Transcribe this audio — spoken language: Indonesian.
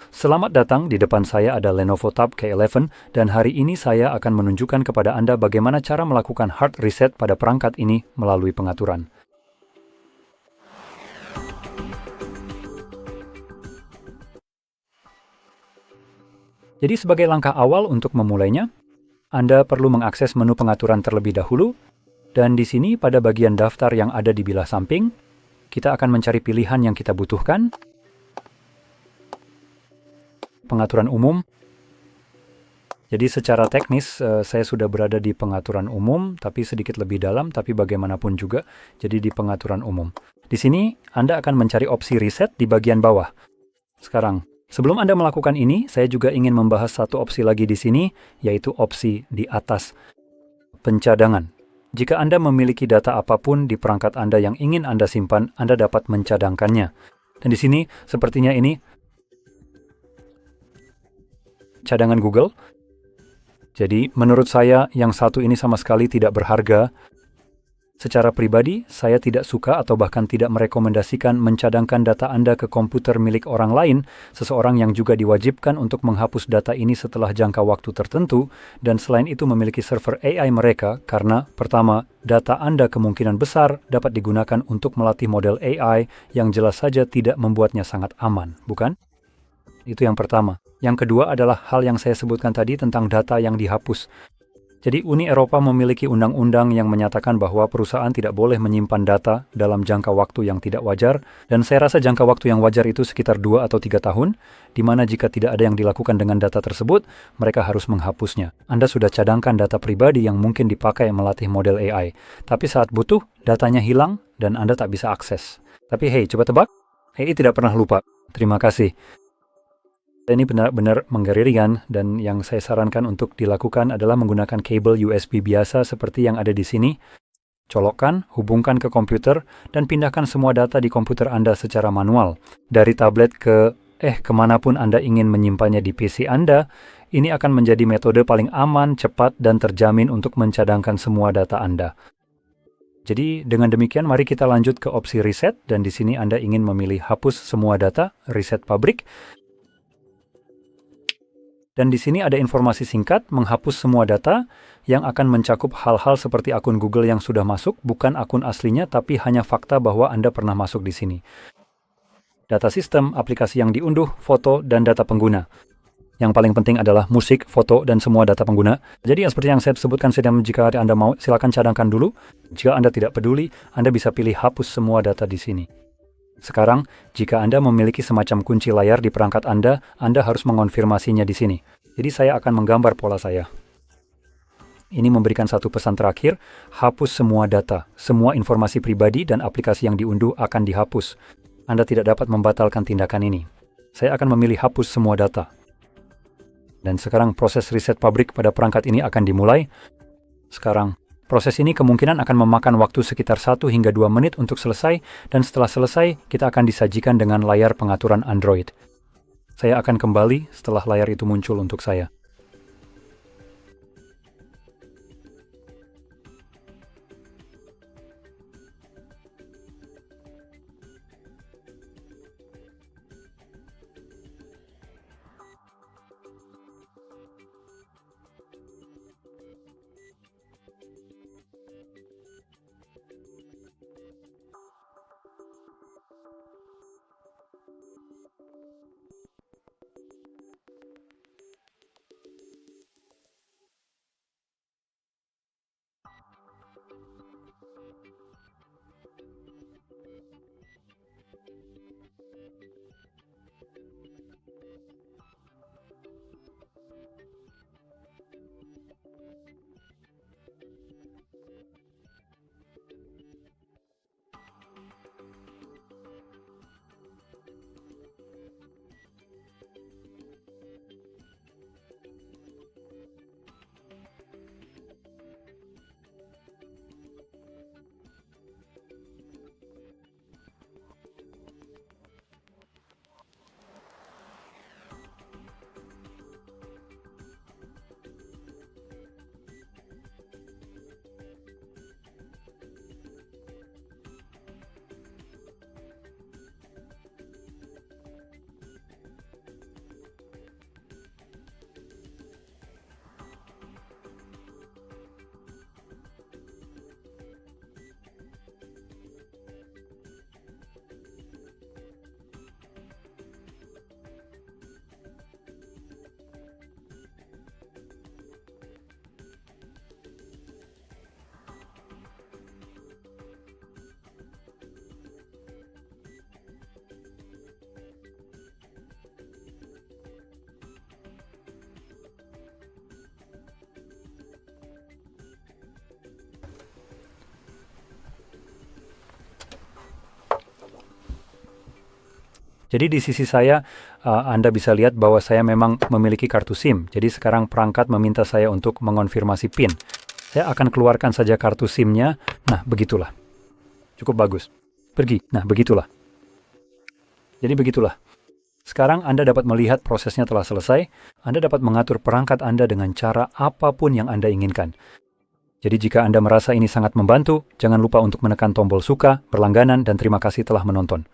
Selamat datang, di depan saya ada Lenovo Tab K11 dan hari ini saya akan menunjukkan kepada Anda bagaimana cara melakukan hard reset pada perangkat ini melalui pengaturan. Jadi sebagai langkah awal untuk memulainya, Anda perlu mengakses menu pengaturan terlebih dahulu, dan di sini pada bagian daftar yang ada di bilah samping, kita akan mencari pilihan yang kita butuhkan, pengaturan umum. Jadi secara teknis saya sudah berada di pengaturan umum, tapi sedikit lebih dalam, tapi bagaimanapun juga, jadi di pengaturan umum. Di sini Anda akan mencari opsi reset di bagian bawah. Sekarang, sebelum Anda melakukan ini, saya juga ingin membahas satu opsi lagi di sini, yaitu opsi di atas, pencadangan. Jika Anda memiliki data apapun di perangkat Anda yang ingin Anda simpan, Anda dapat mencadangkannya. Dan di sini, sepertinya ini cadangan Google. Jadi, menurut saya, yang satu ini sama sekali tidak berharga. Secara pribadi, saya tidak suka atau bahkan tidak merekomendasikan mencadangkan data Anda ke komputer milik orang lain, seseorang yang juga diwajibkan untuk menghapus data ini setelah jangka waktu tertentu, dan selain itu memiliki server AI mereka, karena, pertama, data Anda kemungkinan besar dapat digunakan untuk melatih model AI yang jelas saja tidak membuatnya sangat aman, bukan? Itu yang pertama. Yang kedua adalah hal yang saya sebutkan tadi tentang data yang dihapus. Jadi Uni Eropa memiliki undang-undang yang menyatakan bahwa perusahaan tidak boleh menyimpan data dalam jangka waktu yang tidak wajar, dan saya rasa jangka waktu yang wajar itu sekitar 2 atau 3 tahun, di mana jika tidak ada yang dilakukan dengan data tersebut, mereka harus menghapusnya. Anda sudah cadangkan data pribadi yang mungkin dipakai melatih model AI, tapi saat butuh, datanya hilang dan Anda tak bisa akses. Tapi hey, coba tebak? AI tidak pernah lupa. Terima kasih. Ini benar-benar mengerikan, dan yang saya sarankan untuk dilakukan adalah menggunakan kabel USB biasa seperti yang ada di sini. Colokkan, hubungkan ke komputer, dan pindahkan semua data di komputer Anda secara manual. Dari tablet ke kemanapun Anda ingin menyimpannya di PC Anda, ini akan menjadi metode paling aman, cepat, dan terjamin untuk mencadangkan semua data Anda. Jadi dengan demikian mari kita lanjut ke opsi reset, dan di sini Anda ingin memilih hapus semua data, reset pabrik. Dan di sini ada informasi singkat, menghapus semua data yang akan mencakup hal-hal seperti akun Google yang sudah masuk, bukan akun aslinya, tapi hanya fakta bahwa Anda pernah masuk di sini. Data sistem, aplikasi yang diunduh, foto, dan data pengguna. Yang paling penting adalah musik, foto, dan semua data pengguna. Jadi seperti yang saya sebutkan, jika Anda mau, silakan cadangkan dulu. Jika Anda tidak peduli, Anda bisa pilih hapus semua data di sini. Sekarang, jika Anda memiliki semacam kunci layar di perangkat Anda harus mengonfirmasinya di sini. Jadi saya akan menggambar pola saya. Ini memberikan satu pesan terakhir, hapus semua data, semua informasi pribadi dan aplikasi yang diunduh akan dihapus. Anda tidak dapat membatalkan tindakan ini. Saya akan memilih hapus semua data. Dan sekarang proses reset pabrik pada perangkat ini akan dimulai. Sekarang, proses ini kemungkinan akan memakan waktu sekitar 1 hingga 2 menit untuk selesai, dan setelah selesai, kita akan disajikan dengan layar pengaturan Android. Saya akan kembali setelah layar itu muncul untuk saya. Jadi di sisi saya, Anda bisa lihat bahwa saya memang memiliki kartu SIM. Jadi sekarang perangkat meminta saya untuk mengonfirmasi PIN. Saya akan keluarkan saja kartu SIM-nya. Nah, begitulah. Cukup bagus. Pergi. Nah, begitulah. Jadi begitulah. Sekarang Anda dapat melihat prosesnya telah selesai. Anda dapat mengatur perangkat Anda dengan cara apapun yang Anda inginkan. Jadi jika Anda merasa ini sangat membantu, jangan lupa untuk menekan tombol suka, berlangganan, dan terima kasih telah menonton.